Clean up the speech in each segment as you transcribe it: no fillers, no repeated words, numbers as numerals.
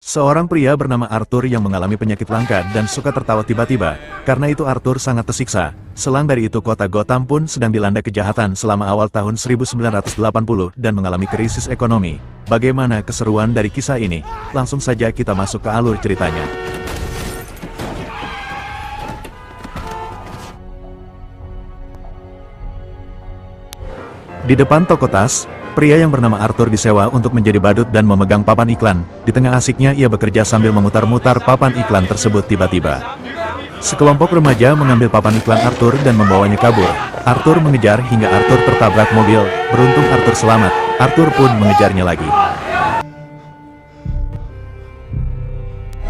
Seorang pria bernama Arthur yang mengalami penyakit langka dan suka tertawa tiba-tiba. Karena itu Arthur sangat tersiksa. Selang dari itu kota Gotham pun sedang dilanda kejahatan selama awal tahun 1980 dan mengalami krisis ekonomi. Bagaimana keseruan dari kisah ini? Langsung saja kita masuk ke alur ceritanya. Di depan toko tas, pria yang bernama Arthur disewa untuk menjadi badut dan memegang papan iklan. Di tengah asiknya ia bekerja sambil memutar-mutar papan iklan tersebut tiba-tiba. Sekelompok remaja mengambil papan iklan Arthur dan membawanya kabur. Arthur mengejar hingga Arthur tertabrak mobil. Beruntung Arthur selamat. Arthur pun mengejarnya lagi.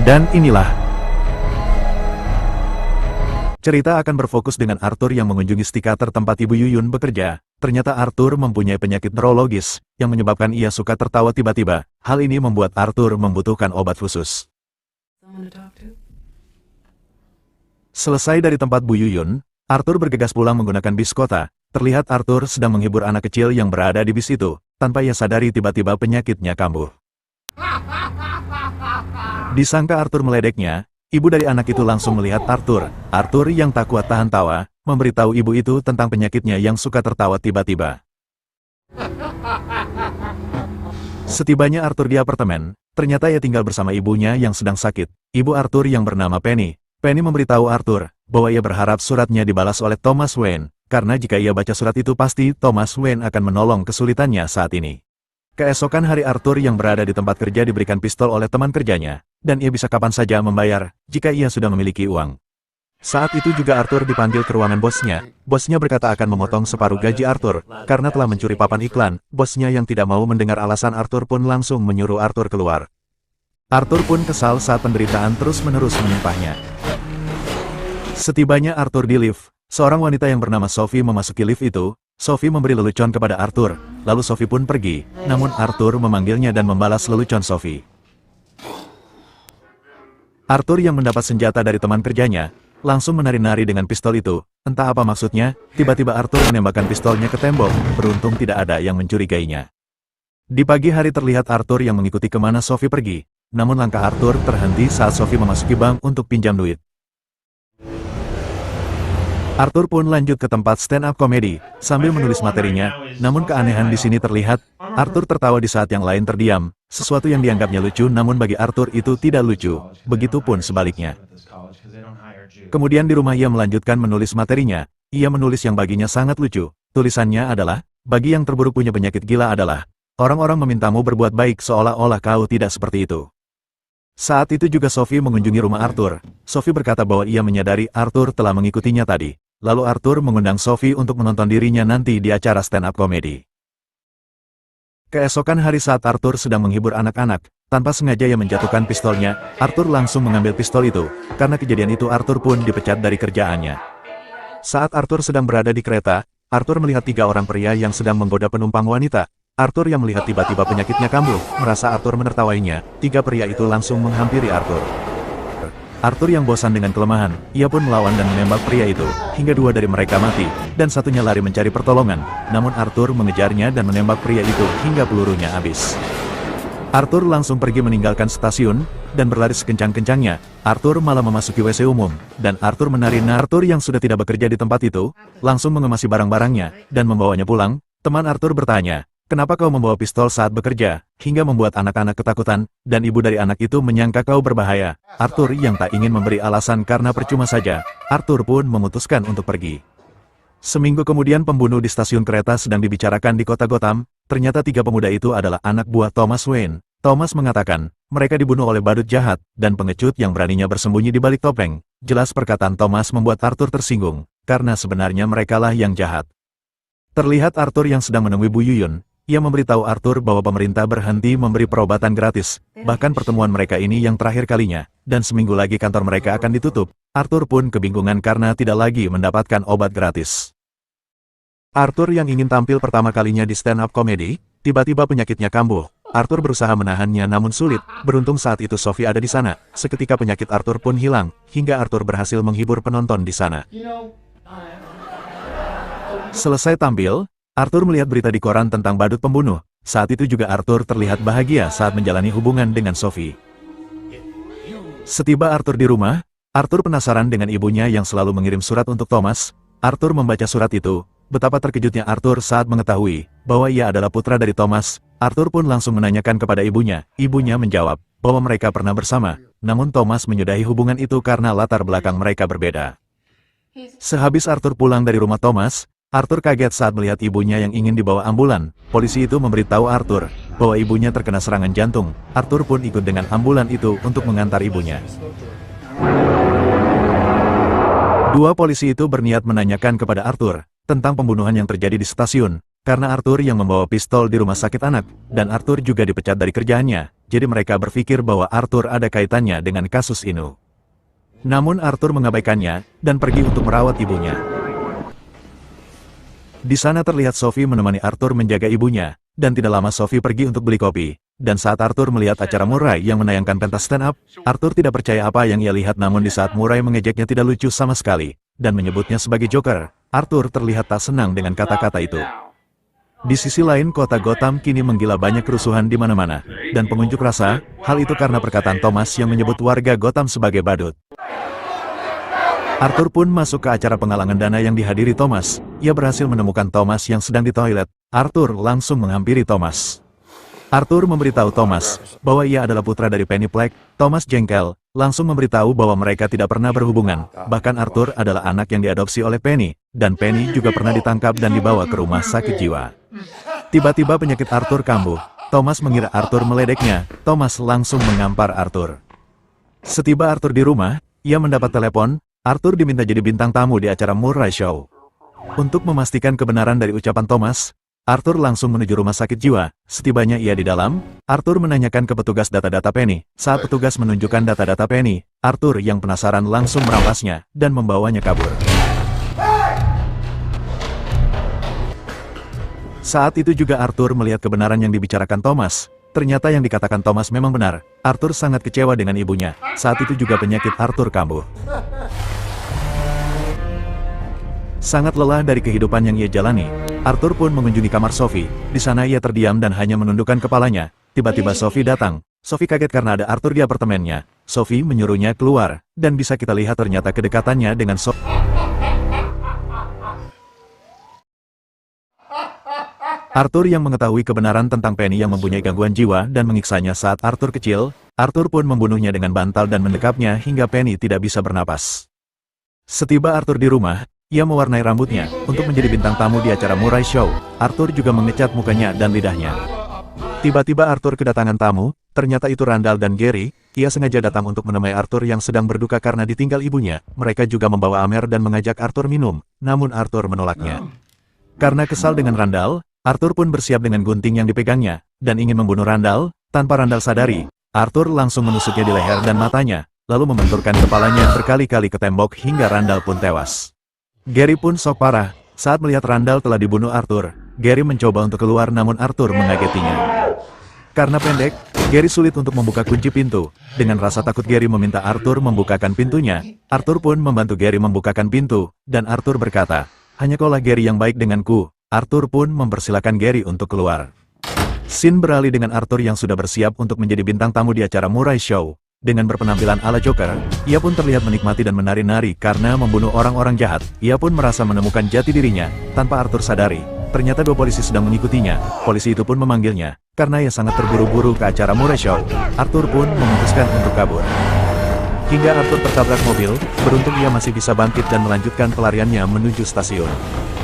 Dan inilah cerita akan berfokus dengan Arthur yang mengunjungi stikater tempat Ibu Yuyun bekerja. Ternyata Arthur mempunyai penyakit neurologis, yang menyebabkan ia suka tertawa tiba-tiba. Hal ini membuat Arthur membutuhkan obat khusus. Selesai dari tempat Bu Yuyun, Arthur bergegas pulang menggunakan bis kota. Terlihat Arthur sedang menghibur anak kecil yang berada di bis itu. Tanpa ia sadari tiba-tiba penyakitnya kambuh. Disangka Arthur meledeknya, ibu dari anak itu langsung melihat Arthur. Arthur yang tak kuat tahan tawa, memberitahu ibu itu tentang penyakitnya yang suka tertawa tiba-tiba. Setibanya Arthur di apartemen, ternyata ia tinggal bersama ibunya yang sedang sakit. Ibu Arthur yang bernama Penny. Penny memberitahu Arthur bahwa ia berharap suratnya dibalas oleh Thomas Wayne, karena jika ia baca surat itu pasti Thomas Wayne akan menolong kesulitannya saat ini. Keesokan hari Arthur yang berada di tempat kerja diberikan pistol oleh teman kerjanya, dan ia bisa kapan saja membayar, jika ia sudah memiliki uang. Saat itu juga Arthur dipanggil ke ruangan bosnya. Bosnya berkata akan memotong separuh gaji Arthur, karena telah mencuri papan iklan. Bosnya yang tidak mau mendengar alasan Arthur pun langsung menyuruh Arthur keluar. Arthur pun kesal saat penderitaan terus-menerus menimpahnya. Setibanya Arthur di lift, seorang wanita yang bernama Sophie memasuki lift itu. Sophie memberi lelucon kepada Arthur, lalu Sophie pun pergi, namun Arthur memanggilnya dan membalas lelucon Sophie. Arthur yang mendapat senjata dari teman kerjanya, langsung menari-nari dengan pistol itu. Entah apa maksudnya, tiba-tiba Arthur menembakkan pistolnya ke tembok, beruntung tidak ada yang mencurigainya. Di pagi hari terlihat Arthur yang mengikuti kemana Sophie pergi, namun langkah Arthur terhenti saat Sophie memasuki bank untuk pinjam duit. Arthur pun lanjut ke tempat stand-up komedi, sambil menulis materinya, namun keanehan di sini terlihat, Arthur tertawa di saat yang lain terdiam, sesuatu yang dianggapnya lucu namun bagi Arthur itu tidak lucu, begitupun sebaliknya. Kemudian di rumah ia melanjutkan menulis materinya, ia menulis yang baginya sangat lucu, tulisannya adalah, bagi yang terburuk punya penyakit gila adalah, orang-orang memintamu berbuat baik seolah-olah kau tidak seperti itu. Saat itu juga Sophie mengunjungi rumah Arthur. Sophie berkata bahwa ia menyadari Arthur telah mengikutinya tadi. Lalu Arthur mengundang Sophie untuk menonton dirinya nanti di acara stand-up komedi. Keesokan hari saat Arthur sedang menghibur anak-anak, tanpa sengaja ia menjatuhkan pistolnya, Arthur langsung mengambil pistol itu. Karena kejadian itu Arthur pun dipecat dari kerjaannya. Saat Arthur sedang berada di kereta, Arthur melihat 3 orang pria yang sedang menggoda penumpang wanita. Arthur yang melihat tiba-tiba penyakitnya kambuh, merasa Arthur menertawainya. 3 pria itu langsung menghampiri Arthur. Arthur yang bosan dengan kelemahan, ia pun melawan dan menembak pria itu, hingga 2 dari mereka mati, dan satunya lari mencari pertolongan. Namun Arthur mengejarnya dan menembak pria itu hingga pelurunya habis. Arthur langsung pergi meninggalkan stasiun, dan berlari sekencang-kencangnya. Arthur malah memasuki WC umum, dan Arthur menari-nari. Arthur yang sudah tidak bekerja di tempat itu, langsung mengemasi barang-barangnya, dan membawanya pulang. Teman Arthur bertanya, kenapa kau membawa pistol saat bekerja, hingga membuat anak-anak ketakutan, dan ibu dari anak itu menyangka kau berbahaya. Arthur yang tak ingin memberi alasan karena percuma saja, Arthur pun memutuskan untuk pergi. Seminggu kemudian pembunuh di stasiun kereta sedang dibicarakan di kota Gotham. Ternyata 3 pemuda itu adalah anak buah Thomas Wayne. Thomas mengatakan, mereka dibunuh oleh badut jahat, dan pengecut yang beraninya bersembunyi di balik topeng. Jelas perkataan Thomas membuat Arthur tersinggung, karena sebenarnya merekalah yang jahat. Terlihat Arthur yang sedang menemui Bu Yuyun. Ia memberitahu Arthur bahwa pemerintah berhenti memberi perobatan gratis, bahkan pertemuan mereka ini yang terakhir kalinya, dan seminggu lagi kantor mereka akan ditutup. Arthur pun kebingungan karena tidak lagi mendapatkan obat gratis. Arthur yang ingin tampil pertama kalinya di stand-up komedi, tiba-tiba penyakitnya kambuh. Arthur berusaha menahannya namun sulit, beruntung saat itu Sophie ada di sana. Seketika penyakit Arthur pun hilang, hingga Arthur berhasil menghibur penonton di sana. Selesai tampil, Arthur melihat berita di koran tentang badut pembunuh. Saat itu juga Arthur terlihat bahagia saat menjalani hubungan dengan Sophie. Setiba Arthur di rumah, Arthur penasaran dengan ibunya yang selalu mengirim surat untuk Thomas. Arthur membaca surat itu. Betapa terkejutnya Arthur saat mengetahui bahwa ia adalah putra dari Thomas. Arthur pun langsung menanyakan kepada ibunya. Ibunya menjawab bahwa mereka pernah bersama. Namun Thomas menyudahi hubungan itu karena latar belakang mereka berbeda. Sehabis Arthur pulang dari rumah Thomas, Arthur kaget saat melihat ibunya yang ingin dibawa ambulan. Polisi itu memberitahu Arthur bahwa ibunya terkena serangan jantung. Arthur pun ikut dengan ambulan itu untuk mengantar ibunya. Dua polisi itu berniat menanyakan kepada Arthur tentang pembunuhan yang terjadi di stasiun, karena Arthur yang membawa pistol di rumah sakit anak, dan Arthur juga dipecat dari kerjaannya, jadi mereka berpikir bahwa Arthur ada kaitannya dengan kasus ini. Namun Arthur mengabaikannya, dan pergi untuk merawat ibunya. Di sana terlihat Sophie menemani Arthur menjaga ibunya, dan tidak lama Sophie pergi untuk beli kopi. Dan saat Arthur melihat acara Murray yang menayangkan pentas stand up, Arthur tidak percaya apa yang ia lihat, namun di saat Murray mengejeknya tidak lucu sama sekali, dan menyebutnya sebagai Joker, Arthur terlihat tak senang dengan kata-kata itu. Di sisi lain, kota Gotham kini menggila, banyak kerusuhan di mana-mana, dan pengunjuk rasa, hal itu karena perkataan Thomas yang menyebut warga Gotham sebagai badut. Arthur pun masuk ke acara penggalangan dana yang dihadiri Thomas. Ia berhasil menemukan Thomas yang sedang di toilet. Arthur langsung menghampiri Thomas. Arthur memberitahu Thomas bahwa ia adalah putra dari Penny Black. Thomas jengkel, langsung memberitahu bahwa mereka tidak pernah berhubungan. Bahkan Arthur adalah anak yang diadopsi oleh Penny, dan Penny juga pernah ditangkap dan dibawa ke rumah sakit jiwa. Tiba-tiba penyakit Arthur kambuh. Thomas mengira Arthur meledeknya. Thomas langsung mengampar Arthur. Setiba Arthur di rumah, ia mendapat telepon. Arthur diminta jadi bintang tamu di acara Murray Show. Untuk memastikan kebenaran dari ucapan Thomas, Arthur langsung menuju rumah sakit jiwa. Setibanya ia di dalam, Arthur menanyakan ke petugas data-data Penny. Saat petugas menunjukkan data-data Penny, Arthur yang penasaran langsung merampasnya dan membawanya kabur. Saat itu juga Arthur melihat kebenaran yang dibicarakan Thomas. Ternyata yang dikatakan Thomas memang benar. Arthur sangat kecewa dengan ibunya. Saat itu juga penyakit Arthur kambuh. Sangat lelah dari kehidupan yang ia jalani, Arthur pun mengunjungi kamar Sophie. Di sana ia terdiam dan hanya menundukkan kepalanya. Tiba-tiba Sophie datang. Sophie kaget karena ada Arthur di apartemennya. Sophie menyuruhnya keluar, dan bisa kita lihat ternyata kedekatannya dengan Sophie. Arthur yang mengetahui kebenaran tentang Penny yang mempunyai gangguan jiwa dan mengiksanya saat Arthur kecil, Arthur pun membunuhnya dengan bantal dan mendekapnya hingga Penny tidak bisa bernapas. Setiba Arthur di rumah, ia mewarnai rambutnya untuk menjadi bintang tamu di acara Murray Show. Arthur juga mengecat mukanya dan lidahnya. Tiba-tiba Arthur kedatangan tamu, ternyata itu Randall dan Gary. Ia sengaja datang untuk menemui Arthur yang sedang berduka karena ditinggal ibunya. Mereka juga membawa Amer dan mengajak Arthur minum, namun Arthur menolaknya. Karena kesal dengan Randall, Arthur pun bersiap dengan gunting yang dipegangnya, dan ingin membunuh Randall. Tanpa Randall sadari, Arthur langsung menusuknya di leher dan matanya, lalu membenturkan kepalanya berkali-kali ke tembok hingga Randall pun tewas. Gary pun shock parah. Saat melihat Randall telah dibunuh Arthur, Gary mencoba untuk keluar namun Arthur mengagetinya. Karena pendek, Gary sulit untuk membuka kunci pintu. Dengan rasa takut Gary meminta Arthur membukakan pintunya. Arthur pun membantu Gary membukakan pintu, dan Arthur berkata, "Hanya kaulah Gary yang baik denganku." Arthur pun mempersilakan Gary untuk keluar. Scene beralih dengan Arthur yang sudah bersiap untuk menjadi bintang tamu di acara Murray Show. Dengan berpenampilan ala Joker, ia pun terlihat menikmati dan menari-nari karena membunuh orang-orang jahat. Ia pun merasa menemukan jati dirinya, tanpa Arthur sadari. Ternyata dua polisi sedang mengikutinya. Polisi itu pun memanggilnya. Karena ia sangat terburu-buru ke acara Murray Show, Arthur pun memutuskan untuk kabur. Hingga Arthur tertabrak mobil, beruntung ia masih bisa bangkit dan melanjutkan pelariannya menuju stasiun.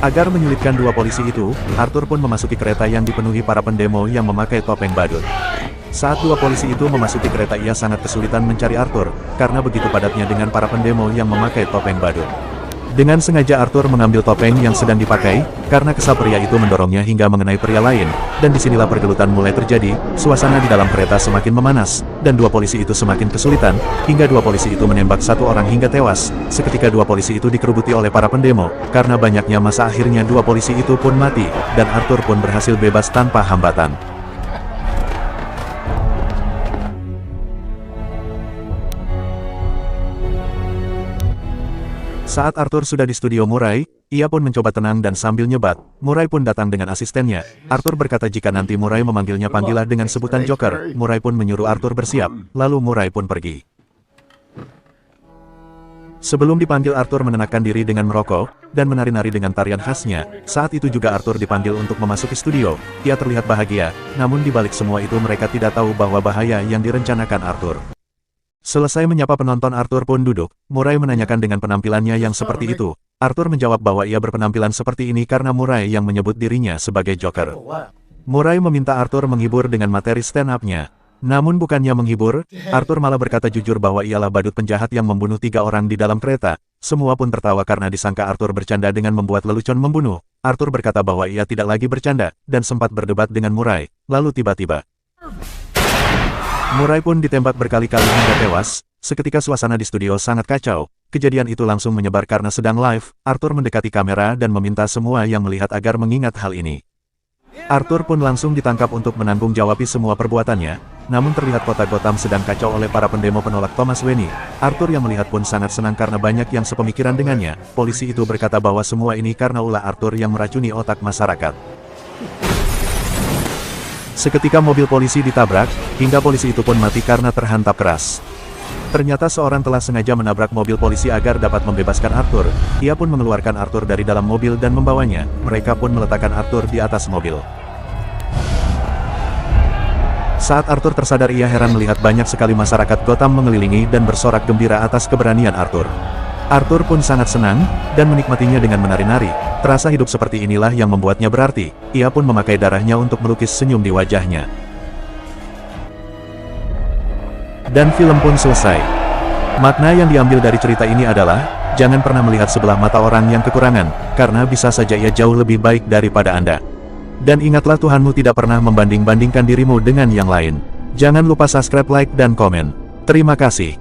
Agar menyulitkan dua polisi itu, Arthur pun memasuki kereta yang dipenuhi para pendemo yang memakai topeng badut. Saat dua polisi itu memasuki kereta, ia sangat kesulitan mencari Arthur, karena begitu padatnya dengan para pendemo yang memakai topeng badut. Dengan sengaja Arthur mengambil topeng yang sedang dipakai, karena kesal pria itu mendorongnya hingga mengenai pria lain, dan disinilah pergelutan mulai terjadi. Suasana di dalam kereta semakin memanas, dan dua polisi itu semakin kesulitan, hingga dua polisi itu menembak satu orang hingga tewas. Seketika dua polisi itu dikerubuti oleh para pendemo, karena banyaknya massa akhirnya dua polisi itu pun mati, dan Arthur pun berhasil bebas tanpa hambatan. Saat Arthur sudah di studio Murray, ia pun mencoba tenang dan sambil nyebat. Murray pun datang dengan asistennya. Arthur berkata jika nanti Murray memanggilnya, panggillah dengan sebutan Joker. Murray pun menyuruh Arthur bersiap, lalu Murray pun pergi. Sebelum dipanggil, Arthur menenangkan diri dengan merokok, dan menari-nari dengan tarian khasnya. Saat itu juga Arthur dipanggil untuk memasuki studio. Ia terlihat bahagia, namun di balik semua itu mereka tidak tahu bahwa bahaya yang direncanakan Arthur. Selesai menyapa penonton, Arthur pun duduk. Murray menanyakan dengan penampilannya yang seperti itu. Arthur menjawab bahwa ia berpenampilan seperti ini karena Murray yang menyebut dirinya sebagai Joker. Murray meminta Arthur menghibur dengan materi stand-up-nya. Namun bukannya menghibur, Arthur malah berkata jujur bahwa ialah badut penjahat yang membunuh 3 orang di dalam kereta. Semua pun tertawa karena disangka Arthur bercanda dengan membuat lelucon membunuh. Arthur berkata bahwa ia tidak lagi bercanda, dan sempat berdebat dengan Murray. Lalu tiba-tiba, Murray pun ditembak berkali-kali hingga tewas. Seketika suasana di studio sangat kacau. Kejadian itu langsung menyebar karena sedang live. Arthur mendekati kamera dan meminta semua yang melihat agar mengingat hal ini. Arthur pun langsung ditangkap untuk menanggung jawabi semua perbuatannya. Namun terlihat kota Gotham sedang kacau oleh para pendemo penolak Thomas Wayne. Arthur yang melihat pun sangat senang karena banyak yang sepemikiran dengannya. Polisi itu berkata bahwa semua ini karena ulah Arthur yang meracuni otak masyarakat. Seketika mobil polisi ditabrak, hingga polisi itu pun mati karena terhantam keras. Ternyata seorang telah sengaja menabrak mobil polisi agar dapat membebaskan Arthur. Ia pun mengeluarkan Arthur dari dalam mobil dan membawanya. Mereka pun meletakkan Arthur di atas mobil. Saat Arthur tersadar, ia heran melihat banyak sekali masyarakat Gotham mengelilingi dan bersorak gembira atas keberanian Arthur. Arthur pun sangat senang, dan menikmatinya dengan menari-nari. Terasa hidup seperti inilah yang membuatnya berarti. Ia pun memakai darahnya untuk melukis senyum di wajahnya. Dan film pun selesai. Makna yang diambil dari cerita ini adalah, jangan pernah melihat sebelah mata orang yang kekurangan, karena bisa saja ia jauh lebih baik daripada Anda. Dan ingatlah, Tuhanmu tidak pernah membanding-bandingkan dirimu dengan yang lain. Jangan lupa subscribe, like, dan komen. Terima kasih.